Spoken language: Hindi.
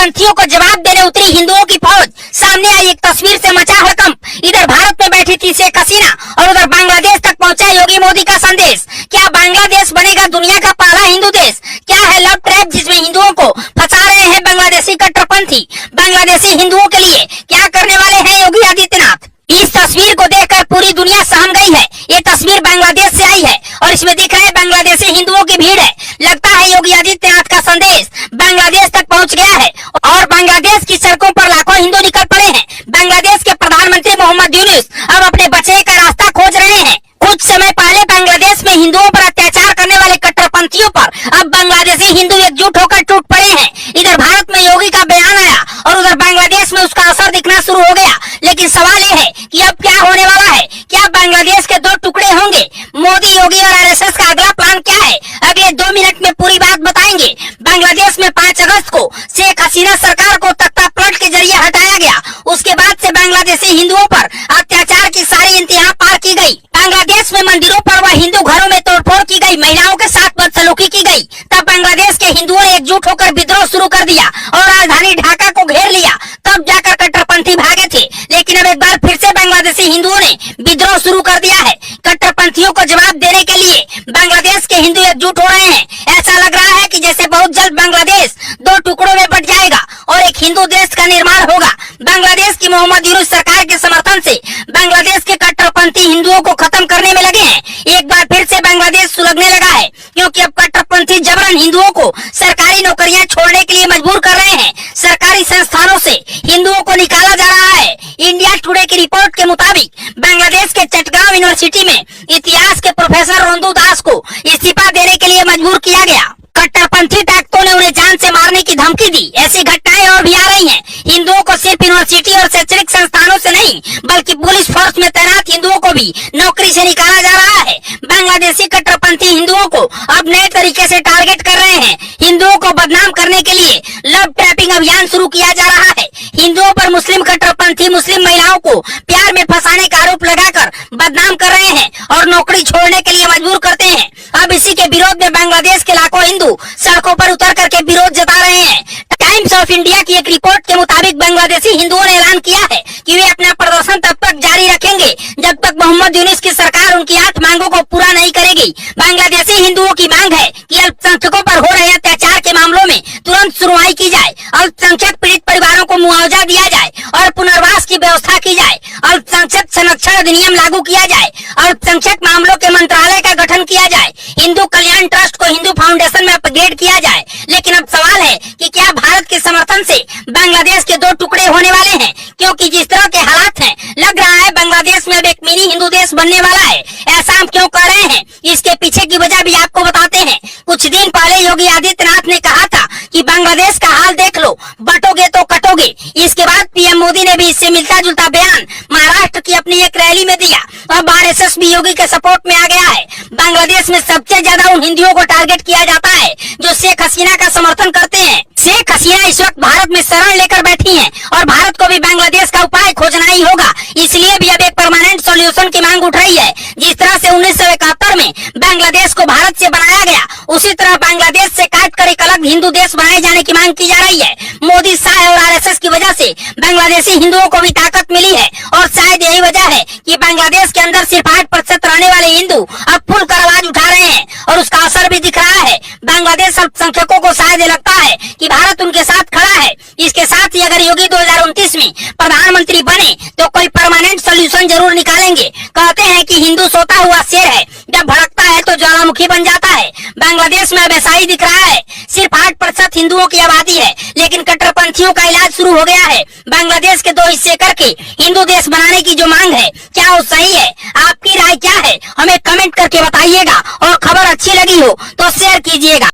कट्टरपंथियों को जवाब देने उतरी हिंदुओं की फौज। सामने आई एक तस्वीर से मचा हड़कंप। इधर भारत में बैठी थी शेख हसीना और उधर बांग्लादेश तक पहुंचा योगी मोदी का संदेश। क्या बांग्लादेश बनेगा दुनिया का पहला हिंदू देश? क्या है लव ट्रैप जिसमें हिंदुओं को फंसा रहे हैं बांग्लादेशी कट्टरपंथी? बांग्लादेशी हिंदुओं के लिए क्या करने वाले हैं योगी आदित्यनाथ? इस तस्वीर को देखकर पूरी दुनिया सहम गई है। ये तस्वीर बांग्लादेश से आई है और इसमें दिख रहे बांग्लादेशी हिंदुओं की भीड़ है। लगता है योगी आदित्यनाथ का संदेश बांग्लादेश तक पहुंच गया है और बांग्लादेश की सड़कों पर लाखों हिंदू निकल पड़े हैं। बांग्लादेश के प्रधानमंत्री मोहम्मद यूनुस अब अपने बचने का रास्ता खोज रहे हैं। कुछ समय पहले बांग्लादेश में हिंदुओं पर अत्याचार करने वाले कट्टरपंथियों पर अब बांग्लादेशी हिंदू एकजुट होकर टूट पड़े हैं। इधर भारत में योगी का बयान आया और उधर बांग्लादेश में उसका असर दिखना शुरू हो गया। लेकिन सवाल ये है कि अब क्या होने वाला है? क्या बांग्लादेश के दो टुकड़े होंगे? मोदी, योगी और आरएसएस का अगला प्लान क्या है? अगले 2 मिनट में पूरी बात बताएंगे। बांग्लादेश में 5 अगस्त को शेख हसीना सरकार को तख्ता पलट के जरिए हटाया गया। उसके बाद से बांग्लादेशी हिंदुओं पर अत्याचार की सारी इंतहा पार की गई। बांग्लादेश में मंदिरों पर व हिंदू घरों में तोड़फोड़ की गई, महिलाओं के साथ बदसलूकी की गई। तब बांग्लादेश के हिंदुओं ने एकजुट होकर विद्रोह शुरू कर दिया और राजधानी ढाका को घेर लिया। तब जाकर कट्टरपंथी भागे थे। लेकिन अब एक बार फिर से बांग्लादेशी हिंदुओं ने विद्रोह शुरू कर दिया है। कट्टरपंथियों को जवाब देने के लिए बांग्लादेश के हिंदू एकजुट हो रहे हैं। ऐसा लग रहा है कि जैसे बहुत जल्द बांग्लादेश 2 टुकड़ों में बट जाएगा और एक हिंदू देश का निर्माण होगा। बांग्लादेश की मोहम्मद यूनुस सरकार के समर्थन से बांग्लादेश के कट्टरपंथी हिंदुओं को खत्म करने में लगे हैं। एक बार फिर से बांग्लादेश सुलगने लगा है क्योंकि अब कट्टरपंथी जबरन हिंदुओं को सरकारी नौकरियां छोड़ने के लिए मजबूर कर रहे हैं। सरकारी संस्थानों से हिंदुओं को निकाला जा रहा है। इंडिया टुडे की रिपोर्ट के मुताबिक बांग्लादेश के चटगांव यूनिवर्सिटी में इतिहास के प्रोफेसर रोंदू दास को इस्तीफा देने के लिए मजबूर किया गया। कट्टरपंथी ताकतों ने उन्हें जान से मारने की धमकी दी। ऐसी घटनाएं और भी आ रही हैं। हिंदुओं को सिर्फ यूनिवर्सिटी और शैक्षणिक संस्थानों से नहीं बल्कि पुलिस फोर्स में तैनात हिंदुओं को भी नौकरी से निकाला जा रहा है। बांग्लादेशी कट्टरपंथी हिंदुओं को अब नए तरीके से टारगेट कर रहे हैं। हिंदुओं को बदनाम करने के लिए लव ट्रैपिंग अभियान शुरू किया जा रहा है। हिंदुओं पर मुस्लिम कट्टरपंथी मुस्लिम महिलाओं को प्यार में फंसाने का आरोप लगाकर बदनाम कर रहे हैं और नौकरी छोड़ने के लिए मजबूर करते हैं। अब इसी के विरोध में बांग्लादेश के लाखों हिंदू सड़कों पर उतर करके विरोध जता रहे हैं। टाइम्स ऑफ इंडिया की एक रिपोर्ट के मुताबिक बांग्लादेशी हिंदुओं ने ऐलान किया है कि वे अपना प्रदर्शन तब तक जारी रखेंगे जब तक मोहम्मद यूनुस की सरकार उनकी 8 मांगों को पूरा नहीं करेगी। बांग्लादेशी हिंदुओं की मांग है कि अल्पसंख्यकों पर हो रहे अत्याचार के मामलों में तुरंत सुनवाई की जाए, अल्पसंख्यक पीड़ित परिवारों को मुआवजा दिया जाए और पुनर्वास की व्यवस्था की जाए, अल्पसंख्यक संरक्षण अधिनियम लागू किया जाए, अल्पसंख्यक मामलों के मंत्रालय का गठन किया जाए, हिंदू कल्याण ट्रस्ट को हिंदू फाउंडेशन में अपग्रेड किया जाए। लेकिन अब सवाल है कि क्या भारत के समर्थन से बांग्लादेश के 2 टुकड़े होने वाले हैं? क्योंकि जिस तरह के हालात हैं लग रहा है बांग्लादेश में अब एक मिनी हिंदू देश बनने वाला है। ऐसा हम क्यों कर रहे हैं इसके पीछे की वजह भी आपको बताते हैं। कुछ दिन पहले योगी आदित्यनाथ ने कहा था कि बांग्लादेश का हाल देख लो, बटोगे तो कटोगे। इसके बाद पीएम मोदी ने भी इससे मिलता जुलता बयान महाराष्ट्र की अपनी एक रैली में दिया। अब आरएसएस भी योगी के सपोर्ट में आ गया है। बांग्लादेश में सबसे ज्यादा उन हिंदुओं को टारगेट किया जाता है जो शेख हसीना का समर्थन करते हैं। शेख हसीना इस वक्त भारत में शरण लेकर बैठी हैं और भारत को भी बांग्लादेश का उपाय खोजना ही होगा। इसलिए भी अब एक परमानेंट सॉल्यूशन की मांग उठ रही है। जिस तरह से 1971 में बांग्लादेश को भारत से बनाया गया उसी तरह बांग्लादेश से काट कर एक अलग हिंदू देश बनाए जाने की मांग की जा रही है। मोदी, शाह और आरएसएस की वजह से बांग्लादेशी हिंदुओं को भी ताकत मिली है और शायद यही वजह है कि बांग्लादेश के अंदर सिर्फ 8% रहने वाले हिंदू अब खुलकर आवाज उठा रहे हैं और उसका असर भी दिख रहा है। बांग्लादेश अल्पसंख्यकों को शायद लगता है कि भारत उनके साथ खड़ा है। इसके साथ ही अगर योगी 2029 में प्रधानमंत्री बने तो कोई परमानेंट सोल्यूशन जरूर निकालेंगे। कहते हैं कि हिंदू सोता हुआ शेर है, जब भड़कता है तो ज्वालामुखी बन जाता है। बांग्लादेश में अब ऐसा ही दिख रहा है। सिर्फ 8% हिंदुओं की आबादी है लेकिन कट्टरपंथियों का इलाज शुरू हो गया है। बांग्लादेश के 2 हिस्से करके हिंदू देश बनाने की जो मांग है क्या वो सही है? आपकी राय क्या है? हमें कमेंट करके बताइएगा और खबर अच्छी लगी हो तो शेयर कीजिएगा।